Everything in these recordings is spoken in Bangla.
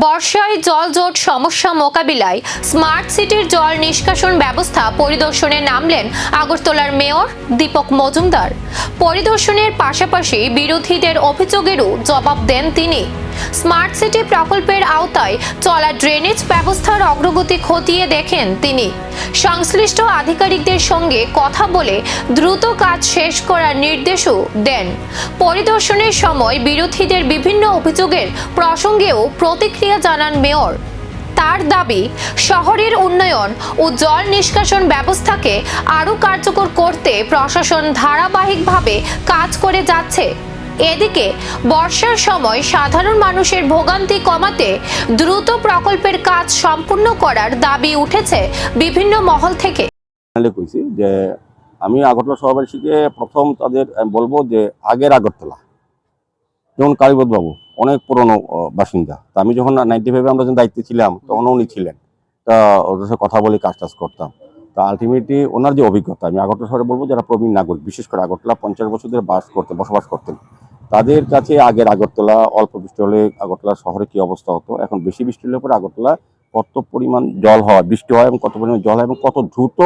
বর্ষায় জলজট সমস্যা মোকাবিলায় স্মার্ট সিটির জল নিষ্কাশন ব্যবস্থা পরিদর্শনে নামলেন আগরতলার মেয়র দীপক মজুমদার। পরিদর্শনের পাশাপাশি বিরোধীদের অভিযোগেরও জবাব দেন তিনি। স্মার্ট সিটি প্রকল্পের আওতায় চলা ড্রেনেজ ব্যবস্থার অগ্রগতি খতিয়ে দেখেন তিনি। সংশ্লিষ্ট আধিকারিকদের সঙ্গে কথা বলে দ্রুত কাজ শেষ করার নির্দেশও দেন। পরিদর্শনের সময় বিরোধীদের বিভিন্ন অভিযোগের প্রসঙ্গেও প্রতিক্রিয়া জানান মেয়র। তার দাবি, শহরের উন্নয়ন ও জল নিষ্কাশন ব্যবস্থাকে আরও কার্যকর করতে প্রশাসন ধারাবাহিকভাবে কাজ করে যাচ্ছে। এদিকে বর্ষার সময় সাধারণ মানুষের ভোগান্তি কমাতে দ্রুত প্রকল্পের কাজ সম্পূর্ণ করার দাবি উঠেছে বিভিন্ন মহল থেকে। যে আমি আগরতলা শহরবাসীকে প্রথম তাদের বলবো যে আগের আগরতলা, যেমন কালীপদ বাবু অনেক পুরনো বাসিন্দা, তা আমি যখন 95 আমরা যখন দায়িত্বে ছিলাম তখন উনি ছিলেন, তা ওদের সাথে কথা বলে কাজ করতাম। তা আলটিমেটলি ওনার যে অভিজ্ঞতা, আমি আগরতলা শহরে বলবো যারা প্রবীণ নাগরিক, বিশেষ করে আগরতলা 50 বছর ধরে বসবাস করতেন, তাদের কাছে আগের আগরতলা, অল্প বৃষ্টি হলে আগরতলা শহরে কি অবস্থা হতো, এখন বেশি বৃষ্টি হলে পরে আগরতলা কত পরিমাণ জল হয়, বৃষ্টি হয় এবং কত পরিমাণ জল হয় এবং কত দ্রুত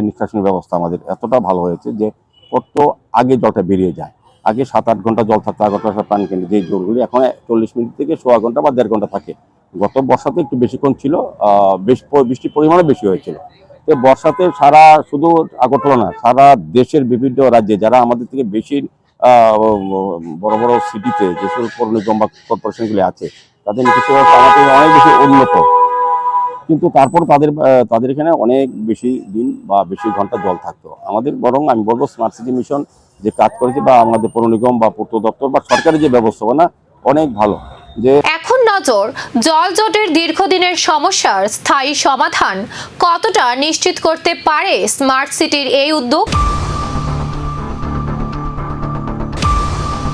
নিষ্কাশনের ব্যবস্থা আমাদের এতটা ভালো হয়েছে যে কত আগে জলটা বেরিয়ে যায়। আগে 7-8 ঘন্টা জল থাকতো আগরতলা পানি কেন্দ্রে, যে জলগুলি এখন 40 মিনিট থেকে 1.25 ঘন্টা বা 1.5 ঘন্টা থাকে। গত বর্ষাতে একটু বেশিক্ষণ ছিল, বৃষ্টির পরিমাণও বেশি হয়েছিল। তো বর্ষাতে শুধু আগরতলা না, সারা দেশের বিভিন্ন রাজ্যে যারা আমাদের থেকে বেশি বড় বড় সিটিতে যেসব পৌর নিগম বা কর্পোরেশনগুলি আছে, তাদের নিকাশি ব্যবস্থা আমাদের অনেক বেশি উন্নত, কিন্তু তারপর তাদের এখানে অনেক বেশি দিন বা বেশি ঘন্টা জল থাকতো। আমাদের বরং আমি বলবো স্মার্ট সিটি মিশন যে কাজ করেছে বা আমাদের পৌর নিগম বা পূর্ত দপ্তর বা সরকারের যে ব্যবস্থাপনা অনেক ভালো। যে এখন নজর, জলজটের দীর্ঘদিনের সমস্যার স্থায়ী সমাধান কতটা নিশ্চিত করতে পারে স্মার্ট সিটির এই উদ্যোগ।